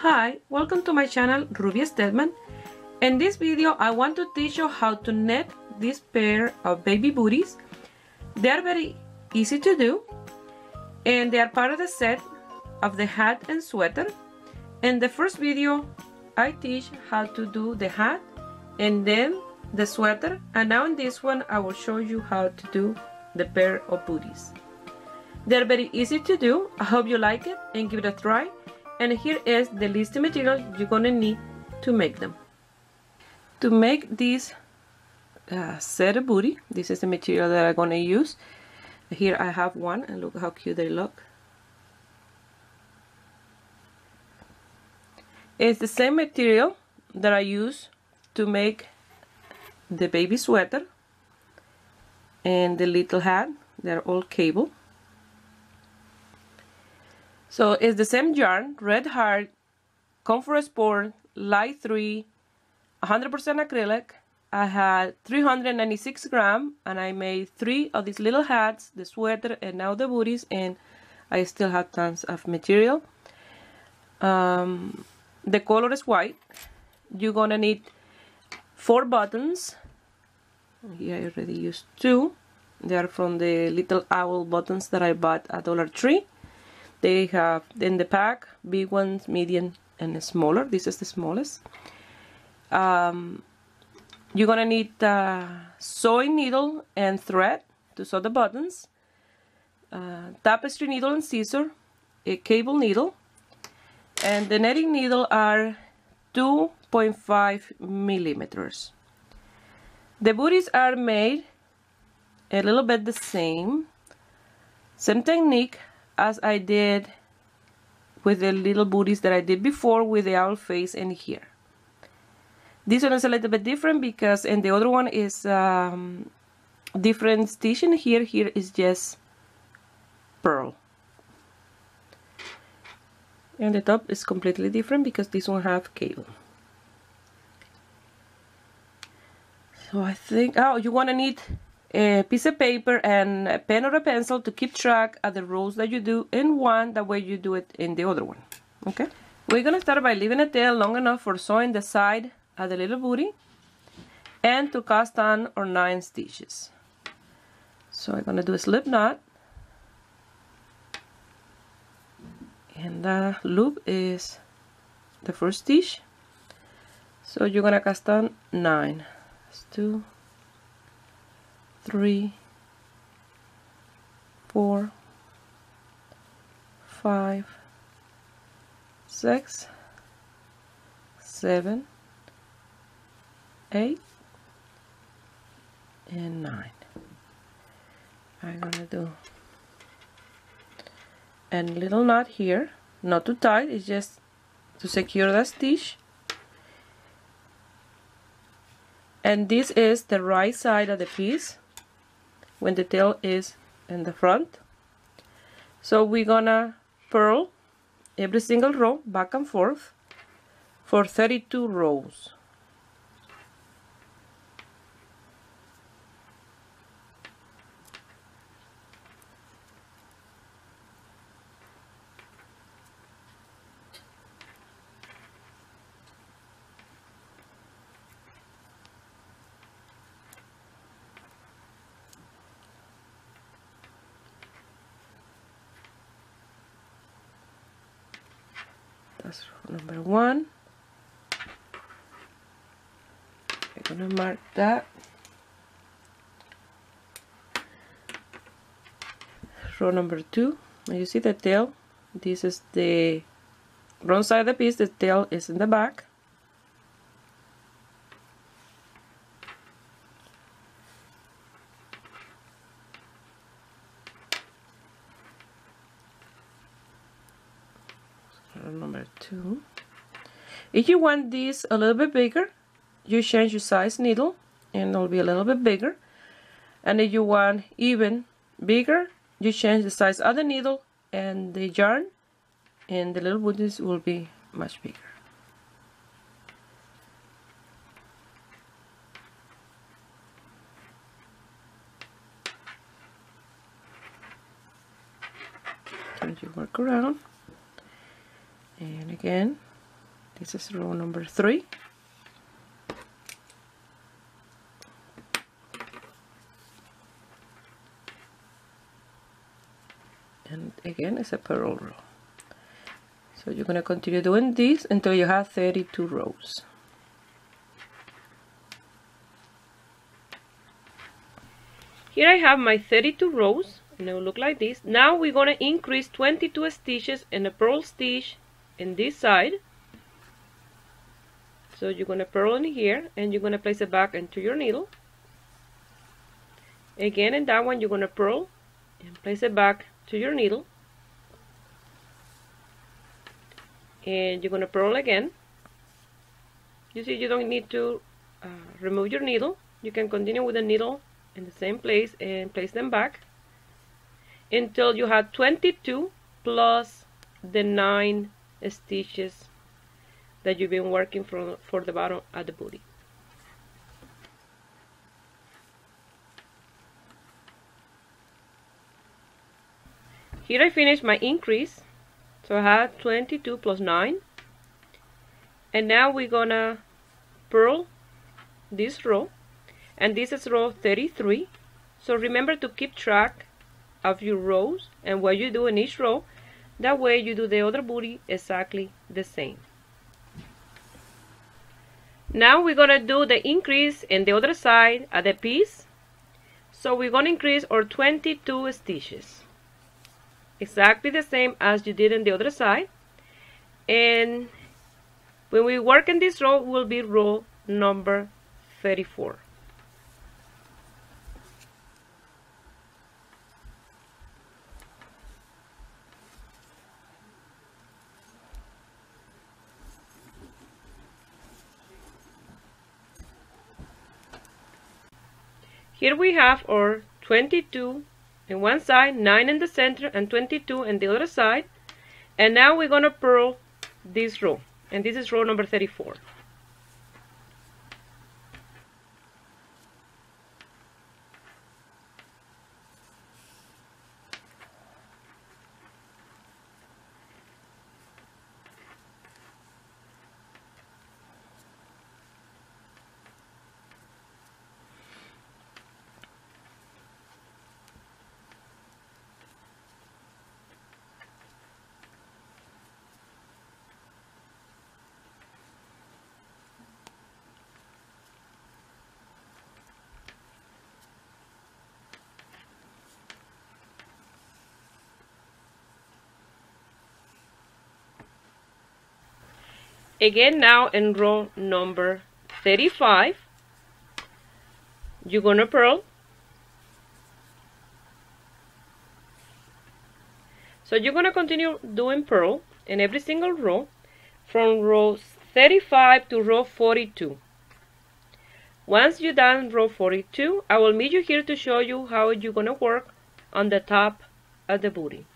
Hi, welcome to my channel Ruby Stedman. In this video I want to teach you how to knit this pair of baby booties. They are very easy to do and they are part of the set of the hat and sweater. In the first video I teach how to do the hat and then the sweater, and now in this one I will show you how to do the pair of booties. They're very easy to do. I hope you like it and give it a try. And here is the list of material you're gonna need to make them. To make this set of booty, this is the material that I'm gonna use. Here I have one, and look how cute they look. It's the same material that I use to make the baby sweater and the little hat. They're all cable. So it's the same yarn, Red Heart, Comfort Sport, Light 3, 100% acrylic. I had 396 grams and I made 3 of these little hats, the sweater and now the booties, and I still have tons of material. The color is white. You're gonna need 4 buttons. Here I already used 2. They are from the little owl buttons that I bought at Dollar Tree. They have in the pack big ones, medium, and smaller. This is the smallest. You're gonna need a sewing needle and thread to sew the buttons, tapestry needle and scissor, a cable needle, and the netting needle are 2.5 millimeters. The booties are made a little bit the same technique as I did with the little booties that I did before with the owl face in here. This one is a little bit different because in the other one is different stitching. Here is just purl. And the top is completely different because this one have cable. So I think, oh, you want to need a piece of paper and a pen or a pencil to keep track of the rows that you do in one, that way you do it in the other one. Okay, we're gonna start by leaving a tail long enough for sewing the side of the little booty and to cast on or 9 stitches. So I'm gonna do a slip knot, and the loop is the first stitch, so you're gonna cast on 9. That's 2, 3, 4, 5, 6, 7, 8, and 9. I'm gonna do a little knot here, not too tight, it's just to secure the stitch. And this is the right side of the piece when the tail is in the front. So we're gonna purl every single row back and forth for 32 rows. That's number 1. I'm gonna mark that. Row number 2. Now you see the tail. This is the wrong side of the piece. The tail is in the back. Number 2. If you want this a little bit bigger, you change your size needle and it'll be a little bit bigger. And if you want even bigger, you change the size of the needle and the yarn, and the little booties will be much bigger. Turn your work around. And again, This is row number 3. And again, it's a purl row. So you're going to continue doing this until you have 32 rows. Here I have my 32 rows, and it will look like this. Now we're going to increase 22 stitches and a purl stitch in this side. So you're going to purl in here, and you're going to place it back into your needle. Again, in that one, you're going to purl and place it back to your needle. And you're going to purl again. You see, you don't need to remove your needle. You can continue with the needle in the same place and place them back until you have 22 plus the 9 stitches that you've been working for the bottom of the booty. Here I finished my increase, so I have 22 plus 9, and now we're gonna purl this row, and this is row 33. So remember to keep track of your rows and what you do in each row. That way you do the other booty exactly the same. Now we're gonna do the increase in the other side of the piece. So we're gonna increase our 22 stitches, exactly the same as you did in the other side. And when we work in this row, will be row number 34. Here we have our 22 in one side, 9 in the center, and 22 in the other side. And now we're going to purl this row, and this is row number 34. Again, now in row number 35, you're going to purl. So you're going to continue doing purl in every single row from row 35 to row 42. Once you're done row 42, I will meet you here to show you how you're going to work on the top of the booty.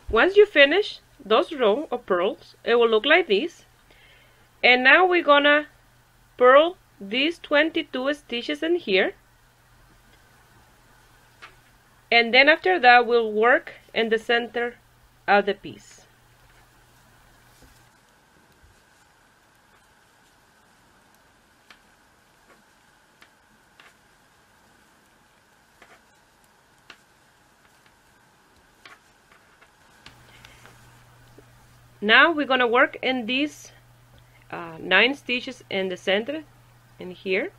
Once you finish those rows of purls, it will look like this. And now we're gonna purl these 22 stitches in here, and then after that we'll work in the center of the piece. Now we're gonna work in these 9 stitches in the center in here.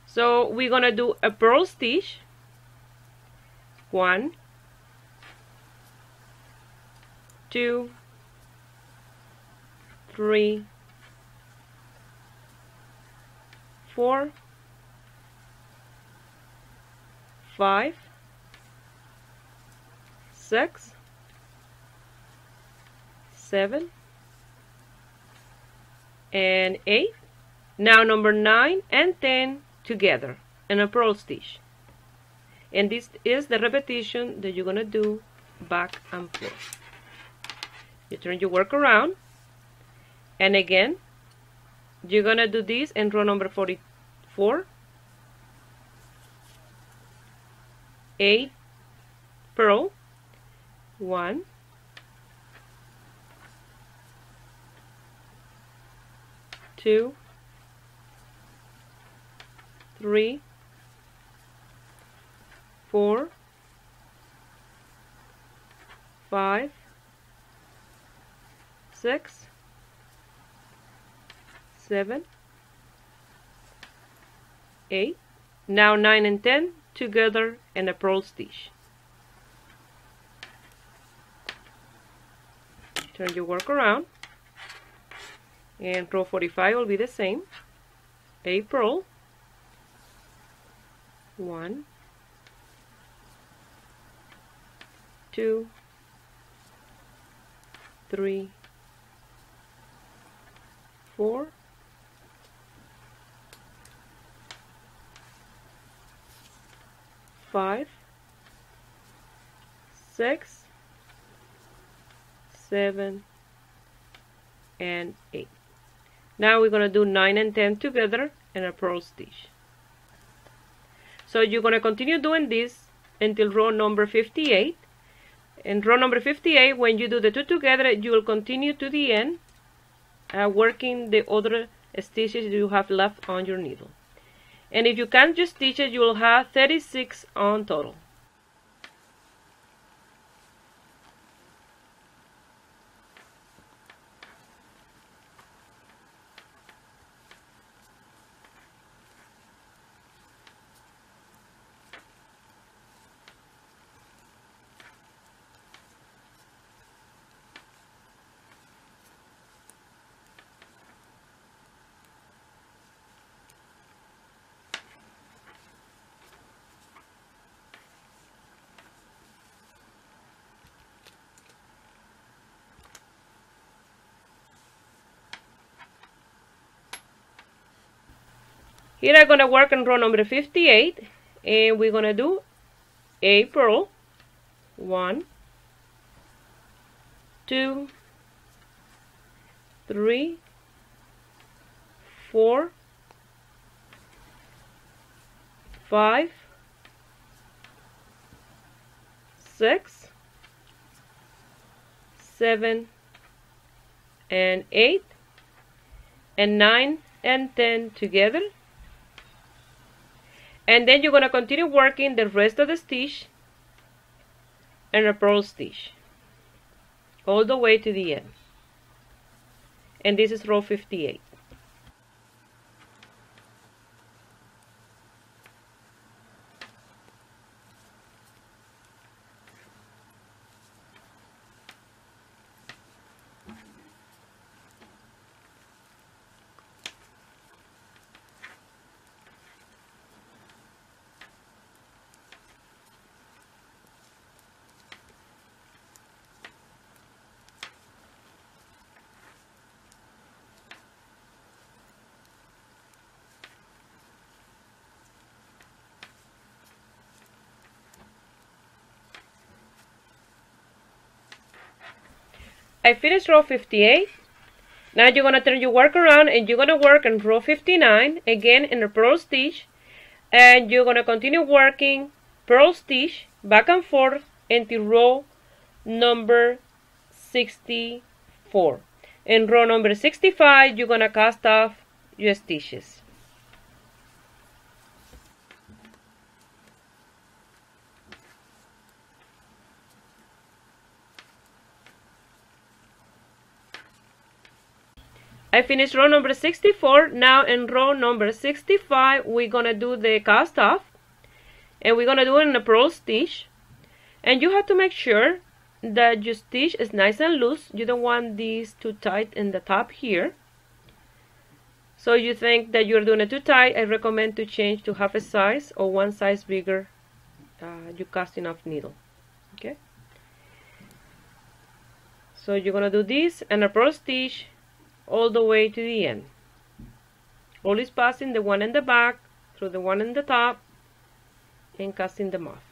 So we're gonna do a purl stitch, 1, 2, 3, 4, 5, 6, 7, and 8. Now number 9 and 10 together in a purl stitch. And this is the repetition that you're gonna do back and forth. You turn your work around, and again you're gonna do this in row number 44. 8 purl, 1, 2, 3, 4, 5, 6, 7, 8. Now 9 and 10 together in a purl stitch. Turn your work around, and row 45 will be the same. A purl, 1, 2, 3, 4, 5, 6, 7, and 8. Now we're going to do 9 and 10 together in a purl stitch. So you're going to continue doing this until row number 58. In row number 58, when you do the two together, you will continue to the end, working the other stitches you have left on your needle. And if you can't just stitch it, you will have 36 on total. Here I'm going to work on row number 58, and we're going to do a purl, 1, 2, 3, 4, 5, 6, 7, and 8, and 9 and 10 together. And then you're going to continue working the rest of the stitch in a purl stitch all the way to the end. And this is row 58. I finished row 58. Now you're going to turn your work around, and you're going to work in row 59 again in a purl stitch, and you're going to continue working purl stitch back and forth until row number 64. In row number 65, you're going to cast off your stitches. I finished row number 64. Now in row number 65, we're going to do the cast off, and we're going to do it in a purl stitch. And you have to make sure that your stitch is nice and loose. You don't want these too tight in the top here. So you think that you're doing it too tight, I recommend to change to half a size or one size bigger your casting off needle. Okay, so you're going to do this and a purl stitch all the way to the end, always passing the one in the back through the one in the top and casting them off.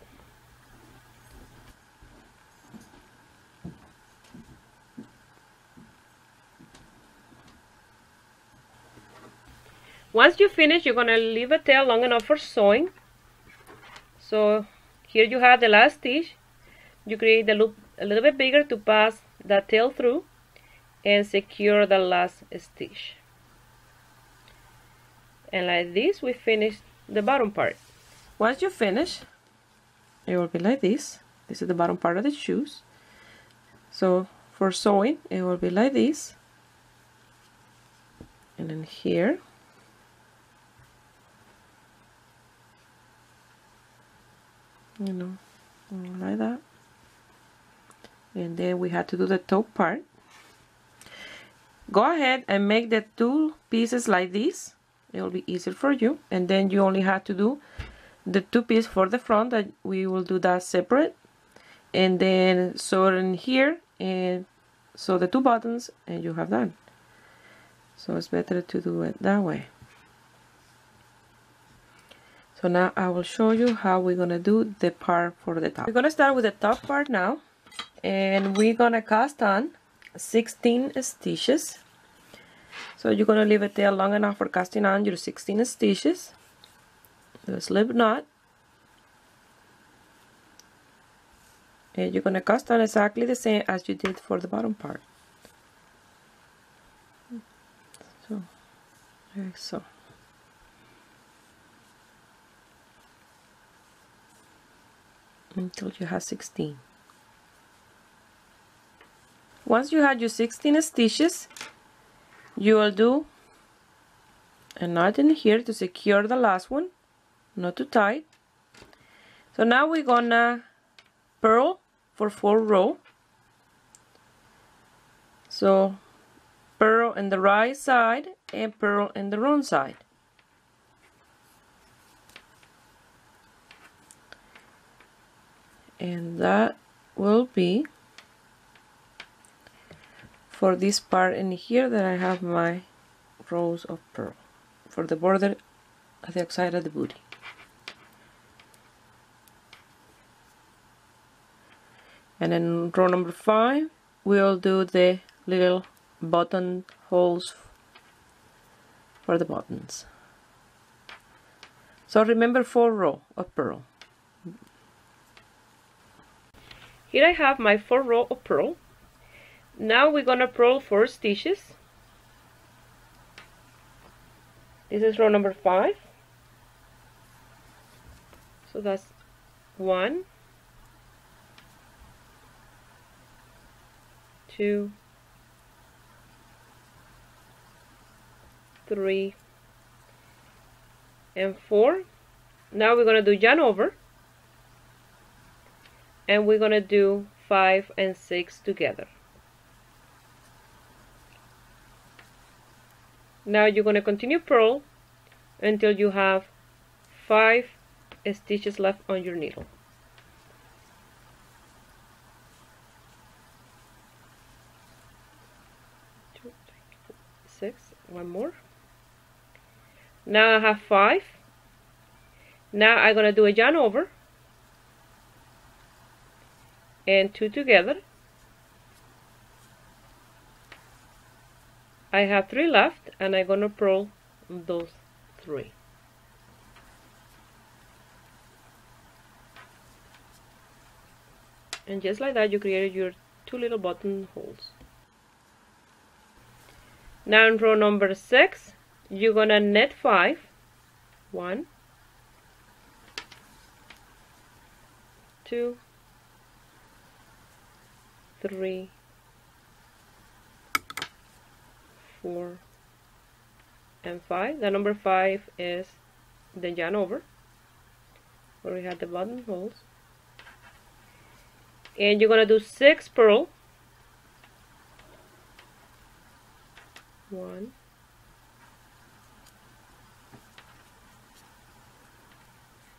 Once you finish, you're going to leave a tail long enough for sewing. So here you have the last stitch. You create the loop a little bit bigger to pass that tail through and secure the last stitch. And like this we finish the bottom part. Once you finish, it will be like this. This is the bottom part of the shoes. So for sewing, it will be like this. And then here. You know, like that. And then we have to do the top part. Go ahead and make the two pieces like this. It will be easier for you. And then you only have to do the two pieces for the front, that we will do that separate. And then sew it in here and sew the two buttons, and you have done. So it's better to do it that way. So now I will show you how we're gonna do the part for the top. We're gonna start with the top part now, and we're gonna cast on 16 stitches. So you're gonna leave it there long enough for casting on your 16 stitches. Do a slip knot, and you're gonna cast on exactly the same as you did for the bottom part. So, like so. Until you have 16. Once you have your 16 stitches, you will do a knot in here to secure the last one, not too tight. So now we're gonna purl for 4 rows. So purl in the right side and purl in the wrong side. And that will be for this part in here that I have my rows of purl for the border at the outside of the booty. And then row number 5 we'll do the little button holes for the buttons. So remember 4 rows of purl. Here I have my 4 rows of purl. Now we're gonna purl 4 stitches. This is row number 5. So that's 1, 2, 3, and 4. Now we're gonna do yarn over, and we're gonna do 5 and 6 together. Now you're gonna continue purl until you have 5 stitches left on your needle. 2, 3, 4, 6. One more. Now I have 5. Now I'm gonna do a yarn over and 2 together. I have 3 left, and I'm gonna purl those 3. And just like that, you created your 2 little button holes. Now in row number 6, you're gonna knit 5. 1, 2, 3, 4, and 5. The number 5 is the yarn over, where we have the button holes. And you're gonna do 6 purl. 1,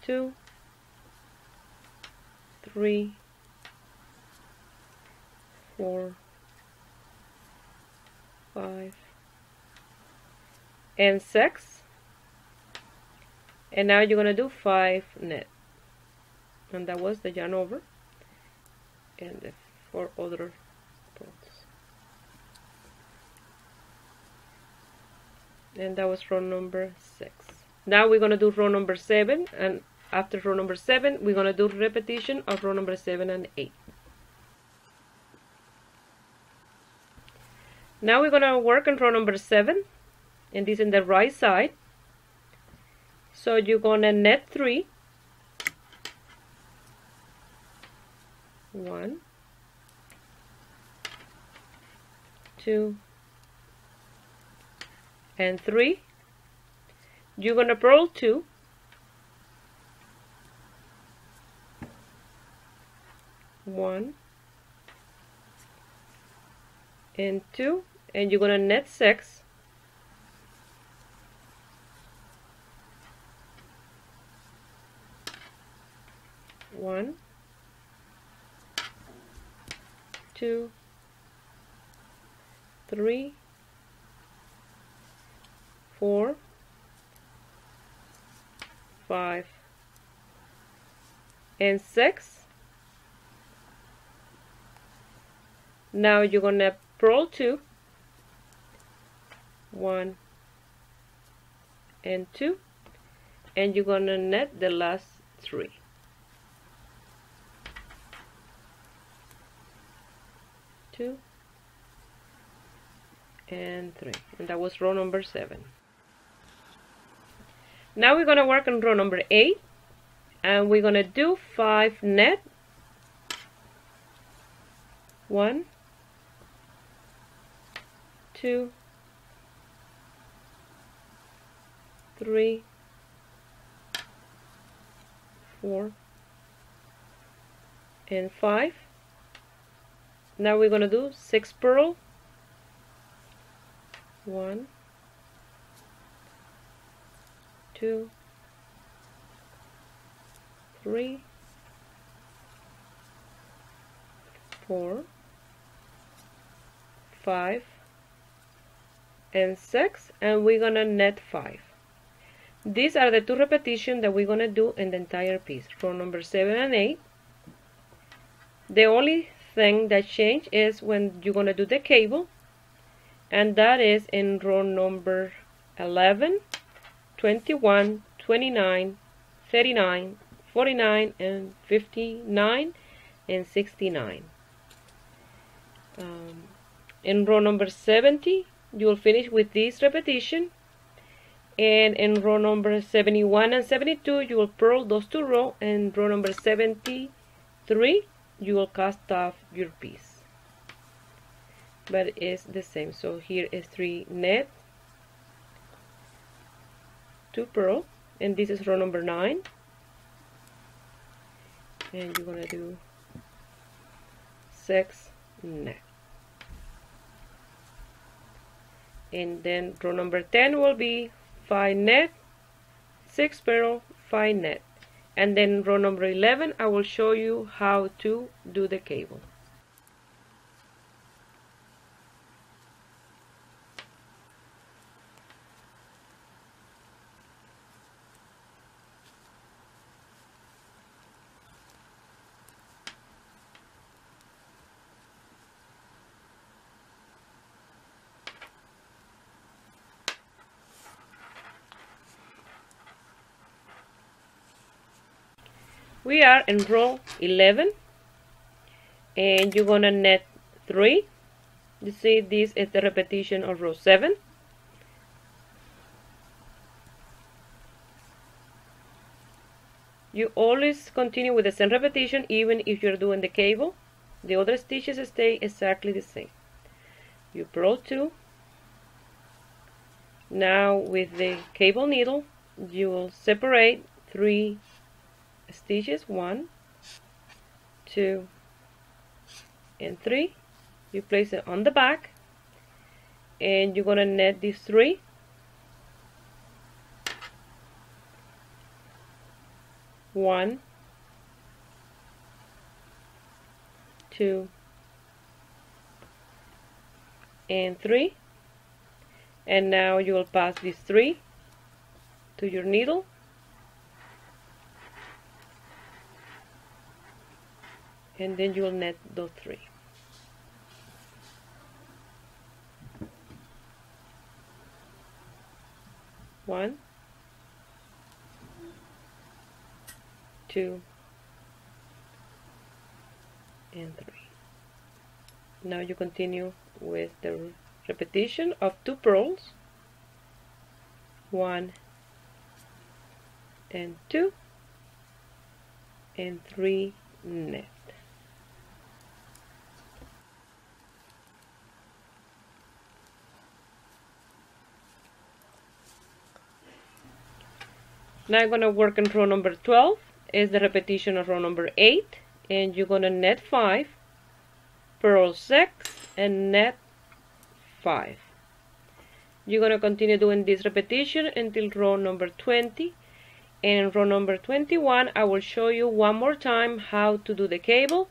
2, 3, 4, 5, and 6. And now you're gonna do 5 knit, and that was the yarn over and the 4 other purls. And that was row number 6. Now we're gonna do row number 7, and after row number 7 we're gonna do repetition of row number 7 and 8. Now we're gonna work on row number 7, and this in the right side. So you're gonna net 3. 1, 2, and 3. You're gonna purl 2. 1 and 2, and you're gonna net 6. 1, 2, 3, 4, 5, and 6. Now you're gonna purl 2. 1 and 2, and you're gonna net the last 3. 2 and 3, and that was row number 7. Now we're gonna work on row number 8, and we're gonna do 5 net. 1, 2, 3, 4, and 5. Now we're gonna do 6 purl. 1, 2, 3, 4, 5, and 6, and we're gonna net 5. These are the 2 repetitions that we're gonna do in the entire piece, row number 7 and 8. The only thing that change is when you're gonna do the cable, and that is in row number 11, 21, 29, 39, 49, and 59, and 69. In row number 70, you will finish with this repetition, and in row number 71 and 72, you will purl those 2 rows, and row number 73, you will cast off your piece. But it's the same. So here is 3 net, 2 purl, and this is row number 9, and you're gonna do 6 net. And then row number 10 will be 5 net, 6 purl, 5 net. And then row number 11, I will show you how to do the cable. We are in row 11, and you're gonna net 3. You see, this is the repetition of row 7. You always continue with the same repetition even if you're doing the cable. The other stitches stay exactly the same. You purl 2. Now with the cable needle, you will separate 3 stitches, 1, 2, and 3. You place it on the back, and you're gonna net these 3. 1, 2, and 3. And now you will pass these 3 to your needle, and then you will net those 3. One, 2, and 3. Now you continue with the repetition of 2 purls. 1, and 2 and 3 net. Now I'm going to work in row number 12. Is the repetition of row number 8, and you're going to net 5, purl 6, and net 5. You're going to continue doing this repetition until row number 20, and in row number 21 I will show you one more time how to do the cable,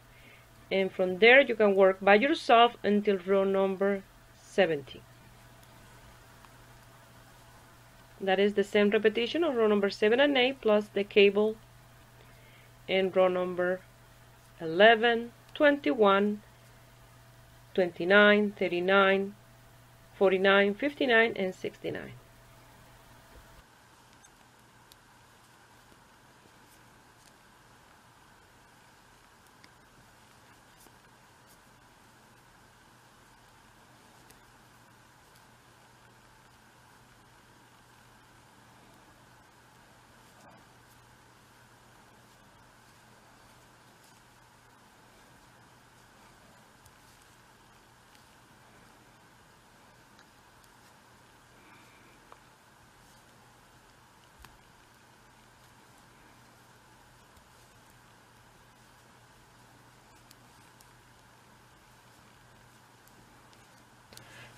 and from there you can work by yourself until row number 70. That is the same repetition of row number 7 and 8 plus the cable in row number 11, 21, 29, 39, 49, 59, and 69.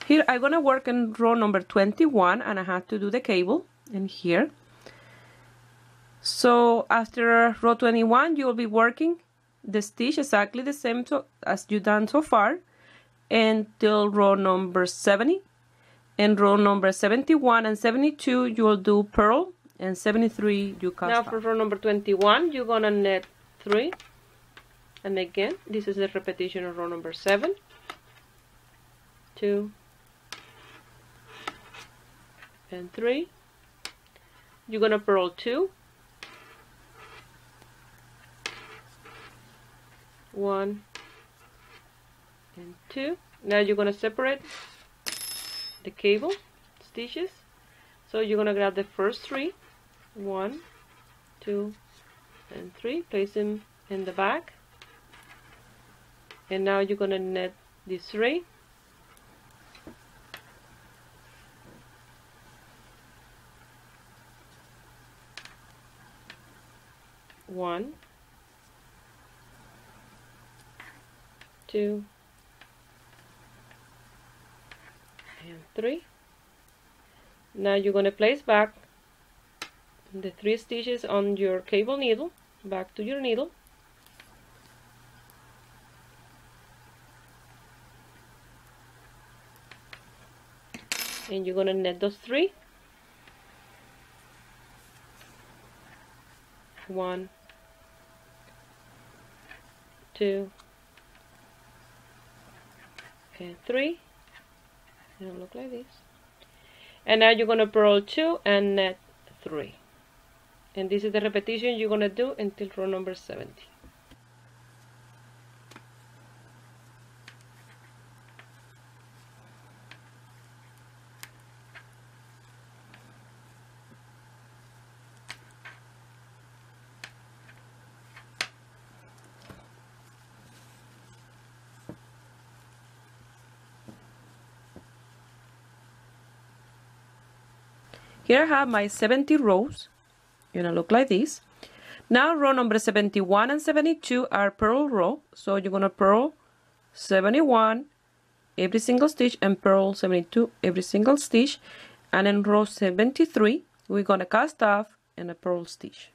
Here I'm gonna work in row number 21, and I have to do the cable in here. So after row 21 you will be working the stitch exactly the same as you done so far until row number 70. In row number 71 and 72 you will do purl, and 73 you cast off. Now for row number 21 you're gonna net 3, and again this is the repetition of row number 7, 2, and 3. You're gonna purl 2, 1 and 2. Now you're gonna separate the cable stitches. So you're gonna grab the first 3, 1, 2, and 3, place them in the back, and now you're gonna net these 3. 1, 2, and 3. Now you're going to place back the 3 stitches on your cable needle, back to your needle, and you're going to net those 3. 1, 2, and 3. It'll look like this. And now you're going to purl 2 and net 3. And this is the repetition you're going to do until row number 70. Here I have my 70 rows. Gonna look like this. Now row number 71 and 72 are purl row, so you're gonna purl 71 every single stitch and purl 72 every single stitch, and in row 73 we're gonna cast off and a purl stitch.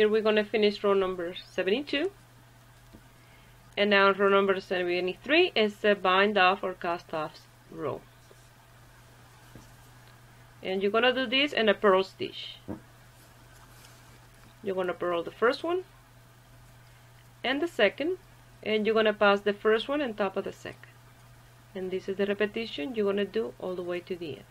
Here we're going to finish row number 72. And now row number 73 is the bind off or cast off row. And you're going to do this in a purl stitch. You're going to purl the first one and the second, and you're going to pass the first one on top of the second. And this is the repetition you're going to do all the way to the end.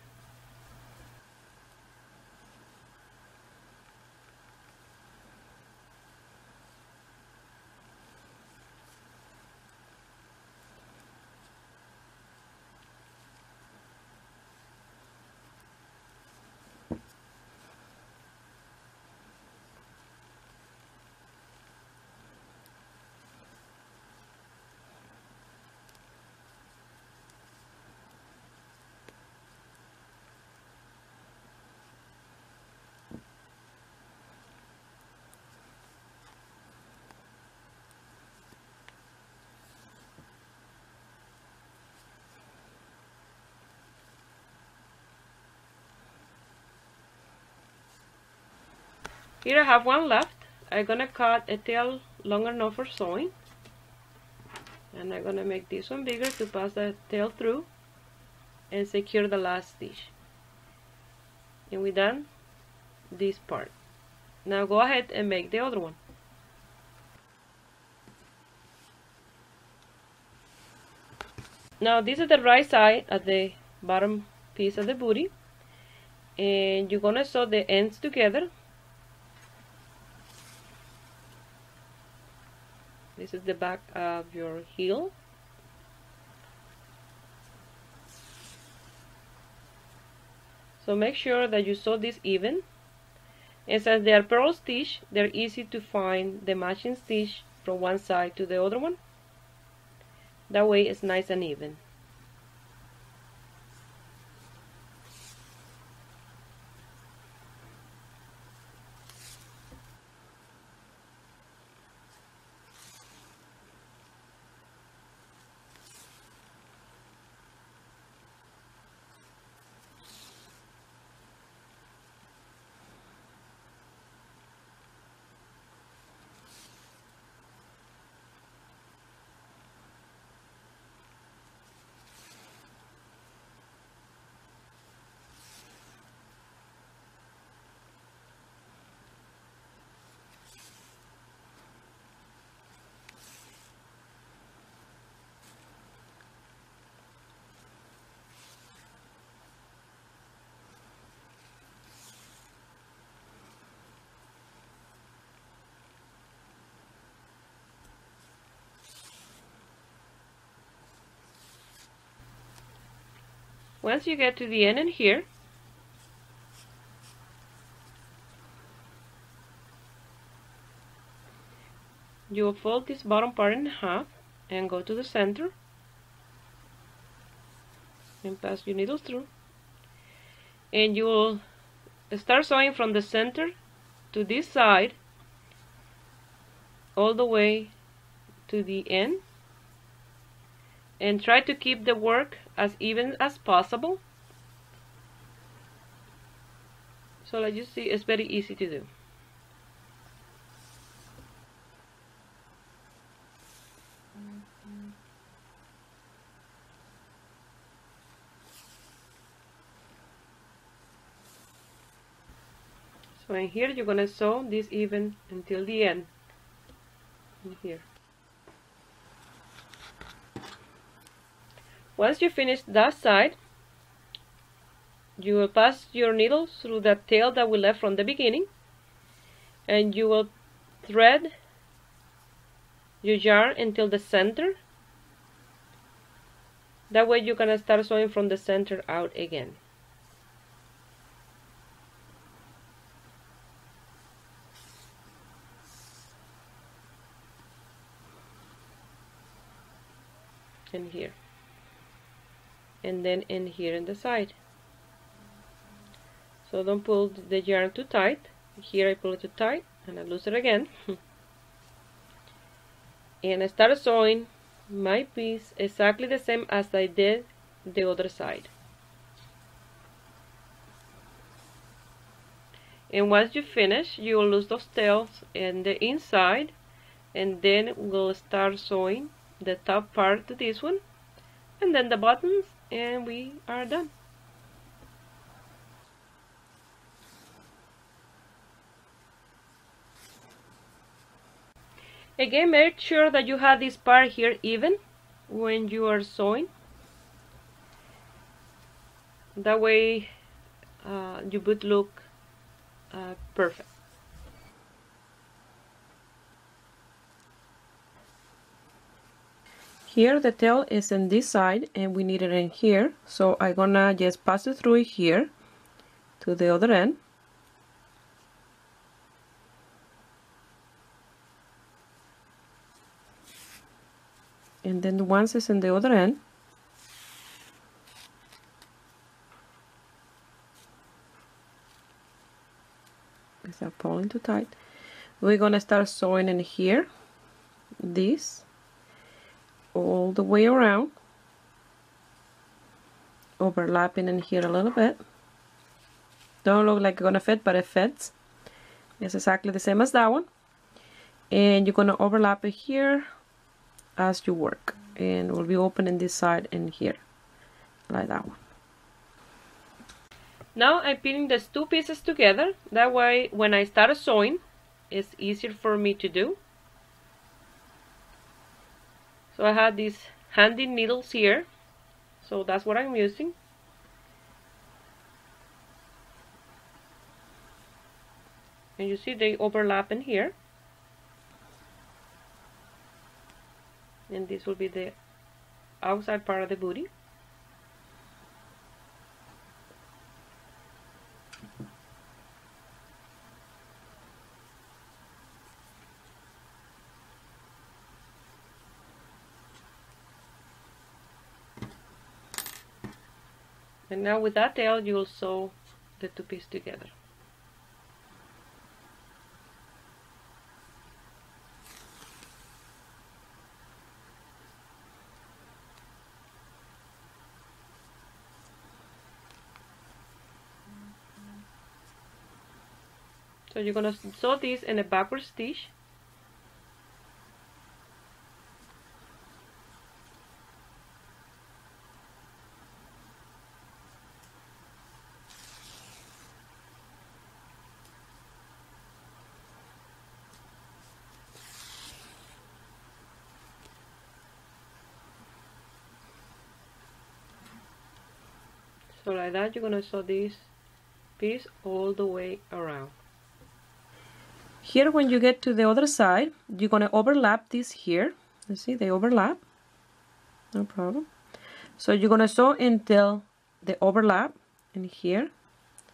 Here I have one left. I'm gonna cut a tail long enough for sewing, and I'm gonna make this one bigger to pass the tail through and secure the last stitch. And we're done this part. Now go ahead and make the other one. Now this is the right side at the bottom piece of the booty, and you're gonna sew the ends together. This is the back of your heel. So make sure that you sew this even. And since they are purl stitch, they're easy to find the matching stitch from one side to the other one. That way it's nice and even. Once you get to the end in here, you will fold this bottom part in half and go to the center and pass your needle through, and you will start sewing from the center to this side all the way to the end, and try to keep the work as even as possible. So like you see, it's very easy to do. So in here you're gonna sew this even until the end. In here. Once you finish that side, you will pass your needle through the tail that we left from the beginning, and you will thread your yarn until the center. That way you're gonna start sewing from the center out again. And here, and then in here in the side. So don't pull the yarn too tight. Here I pull it too tight and I loose it again. And I start sewing my piece exactly the same as I did the other side. And once you finish, you will lose those tails in the inside, and then we'll start sewing the top part to this one, and then the buttons, and we are done. Again, make sure that you have this part here even when you are sewing. That way you would look perfect. Here the tail is in this side and we need it in here, so I'm gonna just pass it through here to the other end. And then once it's in the other end, is that pulling too tight? We're gonna start sewing in here, this all the way around, overlapping in here a little bit. Don't look like it's gonna fit, but it fits. It's exactly the same as that one. And you're gonna overlap it here as you work, and we'll be opening this side and here like that one. Now I'm pinning these two pieces together, that way when I start sewing it's easier for me to do. So I have these handy needles here, so that's what I'm using. And you see they overlap in here. And this will be the outside part of the booty. And now with that tail you will sew the two pieces together. So you're gonna sew this in a backward stitch. So like that, you're gonna sew this piece all the way around. Here when you get to the other side, you're going to overlap this here. You see, they overlap. No problem. So you're going to sew until the overlap in here.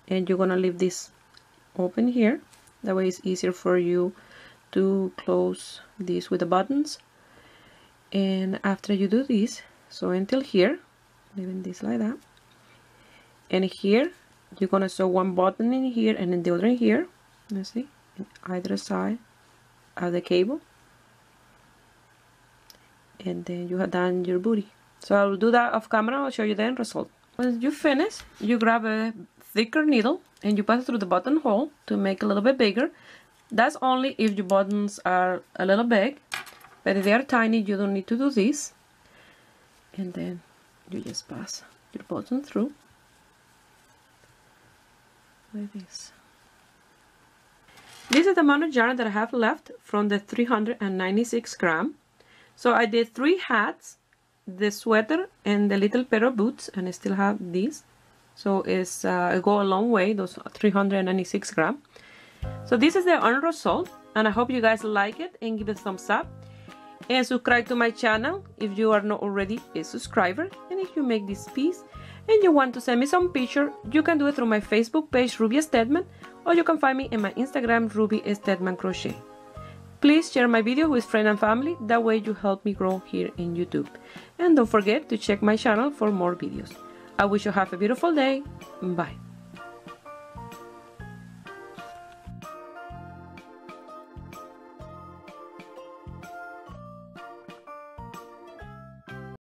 And you're going to leave this open here. That way it's easier for you to close this with the buttons. And after you do this, sew until here. Leaving this like that. And here, you're going to sew one button in here and then the other in here. You see? Either side of the cable, and then you have done your booty. So I'll do that off camera. I'll show you the end result. Once you finish, you grab a thicker needle and you pass it through the buttonhole to make it a little bit bigger. That's only if your buttons are a little big, but if they are tiny you don't need to do this. And then you just pass your button through like this. This is the amount of yarn that I have left from the 396 gram. So I did 3 hats, the sweater, and the little pair of boots, and I still have these. So it's go a long way, those 396 gram. So this is the end result, and I hope you guys like it and give it a thumbs up. And subscribe to my channel if you are not already a subscriber. And if you make this piece and you want to send me some picture, you can do it through my Facebook page, Ruby Stedman, or you can find me in my Instagram, Ruby Stedman Crochet. Please share my video with friends and family, that way you help me grow here in YouTube. And don't forget to check my channel for more videos. I wish you have a beautiful day. Bye.